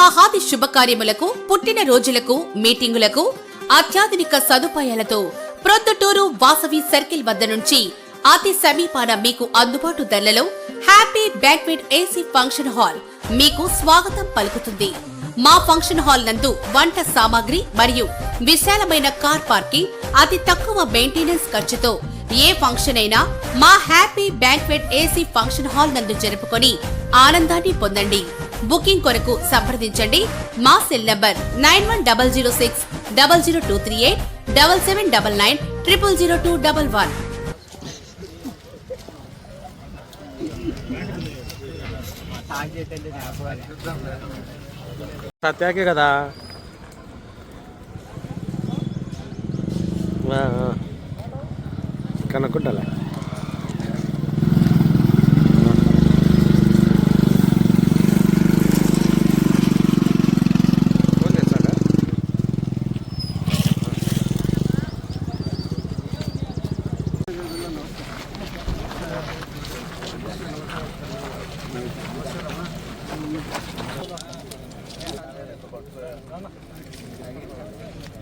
వివాహాది శుభకార్యములకు, పుట్టిన రోజులకు, మీటింగులకు అత్యాధునిక సదుపాయాలతో ప్రొద్దుటూరు వాసవి సర్కిల్ వద్ద నుంచి అతి సమీపాన మీకు అందుబాటు ధరలలో happy banquet AC function hall మీకు స్వాగతం పలుకుతుంది. మా ఫంక్షన్ హాల్ నందు వంట సామాగ్రి మరియు విశాలమైన కార్ పార్కింగ్, అతి తక్కువ మెయింటెనెన్స్ ఖర్చుతో ఏ ఫంక్షన్ అయినా మా happy banquet AC function hall నందు జరుపుకొని ఆనందాన్ని పొందండి. బుకింగ్ కొరకు సంప్రదించండి. మా సెల్ నంబర్ 9100600238 7799 000211. సత్యాకే కదా కనుక్కుంటా.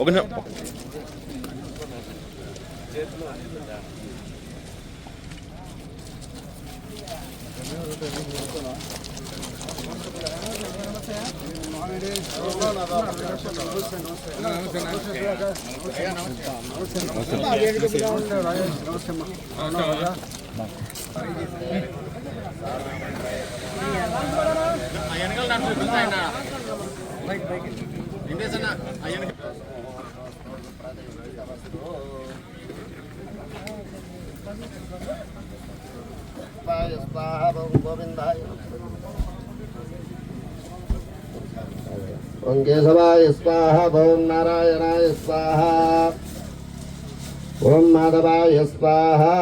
ఒక ओम केशवाय स्वाहा, ओम नारायणाय स्वाहा, ओम माधवाय स्वाहा।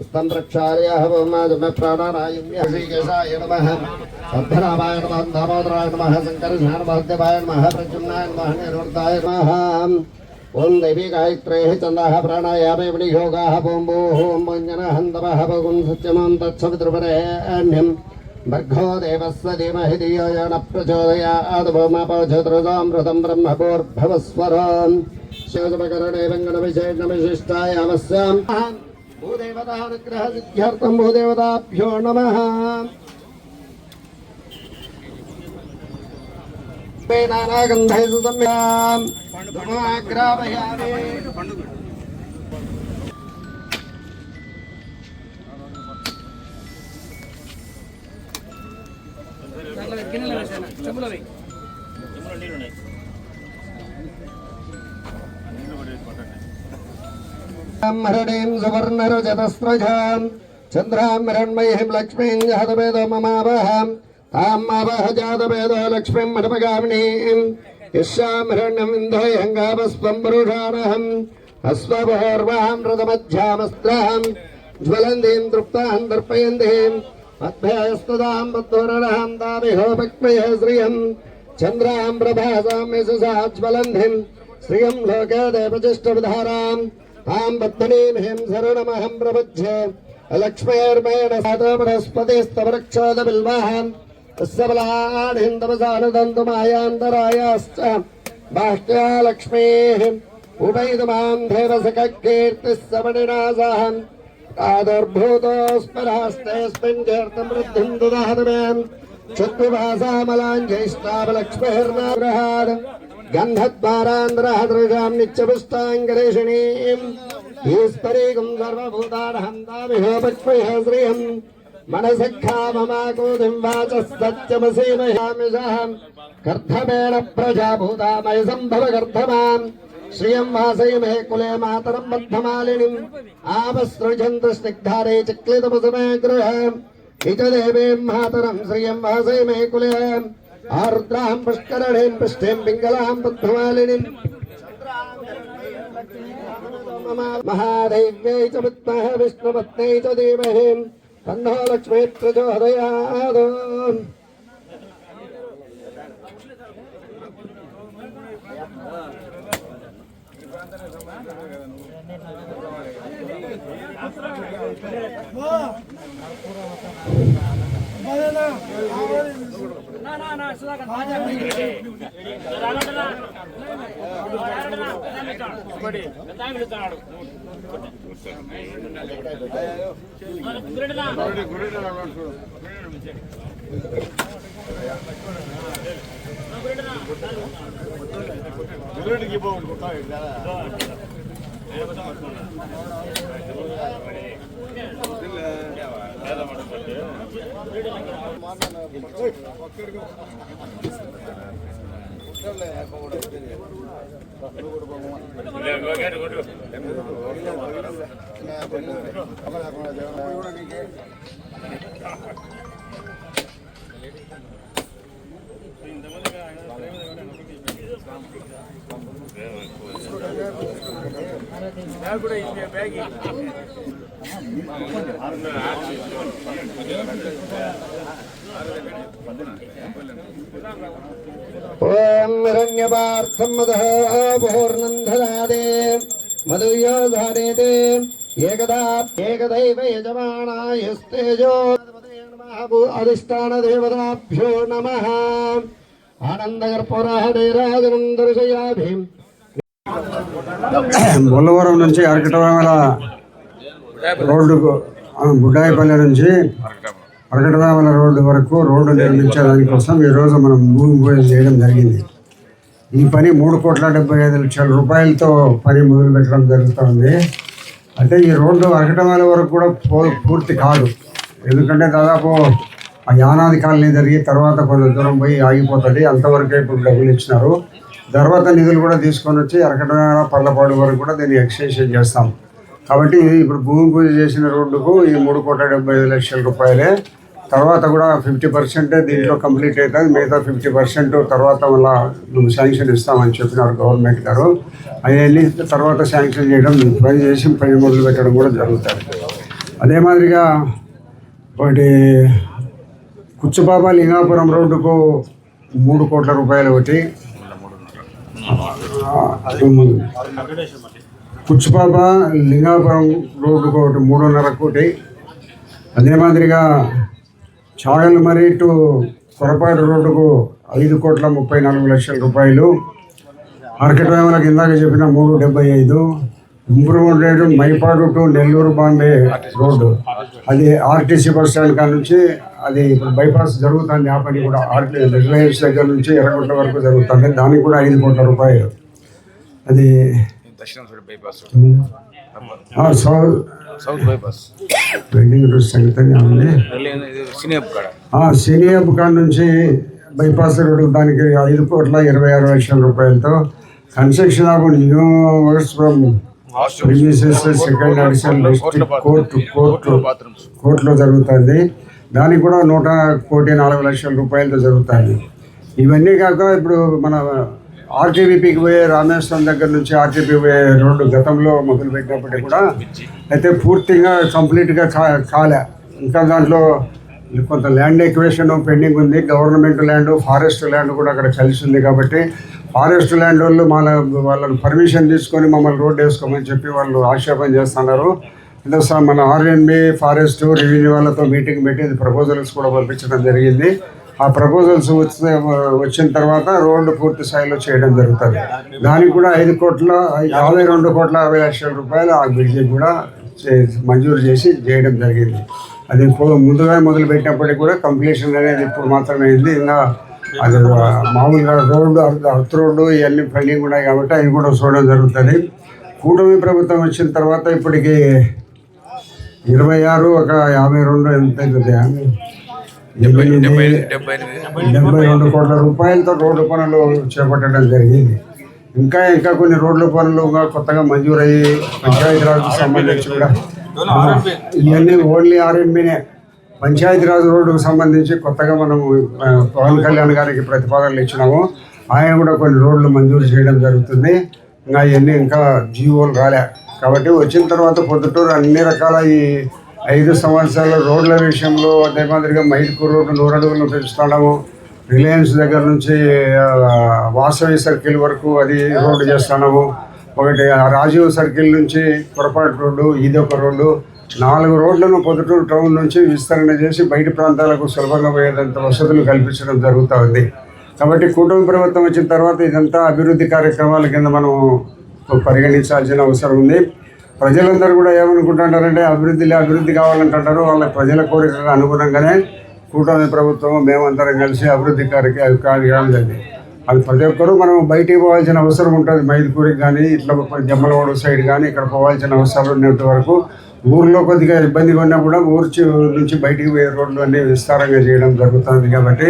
स्तम प्रक्षाल्य ओम माधव प्राणानाय श्रीकेशाय नमः, अभ्यनामाय नमः, दामोदराय नमः, शंकराय नमः, देवाय नमः, प्रद्युम्नाय नमः, निरुद्धाय नमः। ओम देवी गायत्रेः चंदाः प्राणायामे विनियोगाः ओम ओम मंजनः हन्तवः ओम सत्यमं तत्सवितृवरेण्यं भर्गो देवस्य धीमहि धियो यो न प्रचोदयात्। ओमापौषधृतामृतं ब्रह्मभूर्भुवस्वरं शिवजपकरणे वेङ्कटविशेषविशिष्टाय अवश्यं भूदेवतानुग्रह सिद्ध्यर्थं भूदेवताभ्यो नमः। नानागन्धैः सम्याम् धूमाग्रापयामि। हरणीं सुवर्णरजतस्रजां चन्द्रां हिरण्मयीं लक्ष्मीं जहतवेदो ममावहं तां मावह जातवेदो लक्ष्मीं मठपगामिनीं यस्यां हिरण्यं इन्दोऽहङ्गावस्वं पुरुषाणहम् अश्वभोर्वां रथमध्यामस्त्रां ज्वलन्तीं तृप्तां दर्पयन्तीं अभ्यस्तदां बद्धोरणहं दाविहोपक्मय श्रियं चन्द्रां प्रभासां यशसा ज्वलन्तीं श्रियं लोके देवजिष्टविधारां तां बद्धनीं हिं शरणमहं प्रपद्ये। लक्ष्मीर्मेण सातो बृहस्पतिस्तवरक्षोदबिल्वाहं सबलाढ्यं तपसानुदन्तु मायान्तरायाश्च बाह्या लक्ष्मीः उपैतुमां देवसखकीर्तिः सवणिनासहं आदुर्भूतोऽस्मरास्तेऽस्मिन् कीर्तं वृद्धिं ददातु मे। क्षुद्विभासामलाञ्जैष्टावलक्ष्मीर्नाग्रहात् गन्धद्वारान्ध्रहदृशां नित्यपुष्टाङ्गरेषिणीम् ईश्वरीकं सर्वभूतानहं तामिहोपक्मयः श्रियं मनसखाममाकोतिं वाचः सत्यमसीमयामिषः कर्धमेण प्रजाभूतामय सम्भव कर्धमाम् श्रियं वासय मे कुले मातरं बद्धमालिनीम् आवसृजन्तु स्निग्धारे चिक्लितमुसमे गृहम् हितदेवीं मातरं श्रियं वासय मे कुले आर्द्रां पुष्करणीं पुष्टिं पिङ्गलां बद्धमालिनीम् महादेव्यै च विद्महे विष्णुपत्न्यै च धीमहि तन्नो लक्ष्मी प्रचोदयात्। ఓం హిరణ్యపార్థం మదః పూర్ణం దదాదే మధుయోధానేతే ఏకదైవ యజమానాయస్తేజో అధిష్టాన దేవతాభ్యో నమః ఆనందకర్పూరాహరేరాజనం దర్శయామి. బొల్లవరం నుంచి అరకటవేమల రోడ్డుకు బుడ్డాయిపల్లి నుంచి అరకటవేమల రోడ్డు వరకు రోడ్డు నిర్మించడానికోసం ఈరోజు మనం భూమి పూజ చేయడం జరిగింది. ఈ పని 3,75,00,000 రూపాయలతో పని మొదలు పెట్టడం జరుగుతుంది. అయితే ఈ రోడ్డు అరకటవేమల వరకు కూడా పూర్తి కాదు, ఎందుకంటే దాదాపు ఆ యానాది కాలనీ జరిగి తర్వాత కొంత దూరం పోయి ఆగిపోతుంది. అంతవరకే ఇప్పుడు డబ్బులు ఇచ్చినారు. తర్వాత నిధులు కూడా తీసుకొని వచ్చి అరకటవేమల పర్లపాడు వరకు కూడా దీన్ని ఎక్స్టెన్షన్ చేస్తాం. కాబట్టి ఇప్పుడు భూమి పూజ చేసిన రోడ్డుకు ఈ 3,75,00,000 రూపాయలే. తర్వాత కూడా 50% దీంట్లో కంప్లీట్ అవుతుంది. మిగతా 50% తర్వాత మళ్ళీ శాంక్షన్ ఇస్తామని చెప్పినారు గవర్నమెంట్ గారు. అవన్నీ తర్వాత శాంక్షన్ చేయడం, పని చేసి పని మొదలు పెట్టడం కూడా జరుగుతుంది. అదే మాదిరిగా ఒకటి కుచ్చుపాప లింగాపురం రోడ్డుకు 3 కోట్ల రూపాయలు ఒకటి, కుచ్చుపాప లింగాపురం రోడ్డుకు ఒకటి 3.5 కోటి. అదే మాదిరిగా చాగల్మరి టు కొరపాడు రోడ్డుకు 5,34,00,000 రూపాయలు. అరకటవేమలకు ఇందాక చెప్పిన 375. Improvement rate Mypadu to Nellore Bombay road, అది ఆర్టీసీ బస్ స్టాండ్ కాడ నుంచి అది ఇప్పుడు బైపాస్ జరుగుతుంది. ఆ పని కూడా రిలయన్స్ దగ్గర నుంచి ఎర్రగుంట వరకు జరుగుతుంది. దానికి కూడా 5 కోట్ల రూపాయలు. అది సినియాబ్ కాడ నుంచి బైపాస్ రోడ్డు, దానికి 5,26,00,000 రూపాయలతో construction of new works from premises second additional district కోర్టులో జరుగుతుంది. దానికి కూడా 1,04,00,000 రూపాయలతో జరుగుతుంది. ఇవన్నీ కాక ఇప్పుడు మన ఆర్టీబీపీకి పోయే రామేశ్వరం దగ్గర నుంచి ఆర్టీపీ పోయే రోడ్డు గతంలో మొదలు పెట్టినప్పటికీ కూడా అయితే పూర్తిగా కంప్లీట్గా కాలే. ఇంకా దాంట్లో కొంత ల్యాండ్ ఎక్వేషన్ పెండింగ్ ఉంది. గవర్నమెంట్ ల్యాండ్, ఫారెస్ట్ ల్యాండ్ కూడా అక్కడ కలిసి ఉంది. కాబట్టి ఫారెస్ట్ ల్యాండ్ వాళ్ళు వాళ్ళని పర్మిషన్ తీసుకొని మమ్మల్ని రోడ్డు వేసుకోమని చెప్పి వాళ్ళు ఆక్షేపణ చేస్తున్నారు. ఇందుకోసం మన ఆర్ఎన్బి, ఫారెస్ట్, రెవెన్యూ వాళ్ళతో మీటింగ్ పెట్టి ప్రపోజల్స్ కూడా పంపించడం జరిగింది. ఆ ప్రపోజల్స్ వచ్చిన తర్వాత రోడ్డు పూర్తి స్థాయిలో చేయడం జరుగుతుంది. దానికి కూడా 5,52,60,00,000 రూపాయలు ఆ బ్రిడ్జికి కూడా మంజూరు చేసి చేయడం జరిగింది. అది ముందుగా మొదలు పెట్టినప్పటికీ కూడా కంప్లీషన్ అనేది ఇప్పుడు మాత్రమే అయింది. ఇంకా అది మామూలుగా రోడ్డు, అర్త్ రోడ్డు ఇవన్నీ పెండింగ్ ఉన్నాయి కాబట్టి అవి కూడా చూడడం జరుగుతుంది. కూటమి ప్రభుత్వం వచ్చిన తర్వాత ఇప్పటికి 26 ఒక 52 ఎంత అవుతుంది, 72 కోట్ల రూపాయలతో రోడ్డు పనులు చేపట్టడం జరిగింది. ఇంకా కొన్ని రోడ్ల పనులు కొత్తగా మంజూరయ్యి పంచాయతీరాజ్కి సంబంధించి కూడా ఇవన్నీ ఓన్లీ ఆర్ఎన్బీనే. పంచాయతీరాజ్ రోడ్డుకు సంబంధించి కొత్తగా మనము పవన్ కళ్యాణ్ గారికి ప్రతిపాదనలు ఇచ్చినాము. ఆయన కూడా కొన్ని రోడ్లు మంజూరు చేయడం జరుగుతుంది. ఇంకా ఇవన్నీ ఇంకా జీవోలు రాలే. కాబట్టి వచ్చిన తర్వాత పొద్దుటూరు అన్ని రకాల ఈ 5 సంవత్సరాల రోడ్ల విషయంలో అదే మాదిరిగా మైదుకూరు రోడ్డు 100 అడుగులను పెంచుతున్నాము. రిలయన్స్ దగ్గర నుంచి వాసవి సర్కిల్ వరకు అది రోడ్డు చేస్తున్నాము. ఒకటి రాజీవ్ సర్కిల్ నుంచి పొరపాటు రోడ్డు, ఇది ఒక రోడ్డు. 4 రోడ్లను పొద్దుటూరు టౌన్ నుంచి విస్తరణ చేసి బయటి ప్రాంతాలకు సులభంగా పోయేంత వసతులు కల్పించడం జరుగుతూ ఉంది. కాబట్టి కూటమి ప్రభుత్వం వచ్చిన తర్వాత ఇదంతా అభివృద్ధి కార్యక్రమాల కింద మనం పరిగణించాల్సిన అవసరం ఉంది. ప్రజలందరూ కూడా ఏమనుకుంటుంటారంటే అభివృద్ధి కావాలంటుంటారు. వాళ్ళ ప్రజల కోరికకు అనుగుణంగానే కూటమి ప్రభుత్వం మేమందరం కలిసి అభివృద్ధి కార్యక్రమాలు జరిగింది. అది ప్రతి ఒక్కరూ మనం బయటికి పోవాల్సిన అవసరం ఉంటుంది. మైదుకూరికి కానీ ఇట్లా జమ్మలవాడ సైడ్ కానీ ఇక్కడ పోవాల్సిన అవసరం ఉన్నంత వరకు ఊర్లో కొద్దిగా ఇబ్బందిగా ఉన్నా కూడా ఊరు నుంచి బయటికి పోయే రోడ్లు అన్నీ విస్తారంగా చేయడం జరుగుతుంది. కాబట్టి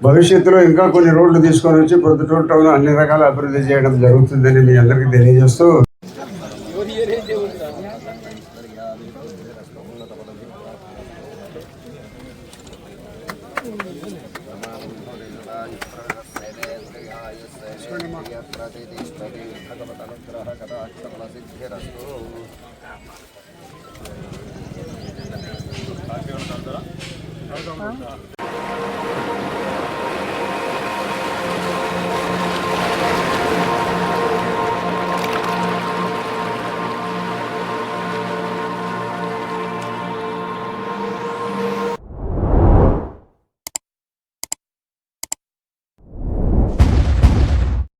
భవిష్యత్తులో ఇంకా కొన్ని రోడ్లు తీసుకొని వచ్చి ప్రొద్దుటూరు టౌన్ అన్ని రకాల అభివృద్ధి చేయడం జరుగుతుందని మీ అందరికీ తెలియజేస్తూ భగవత్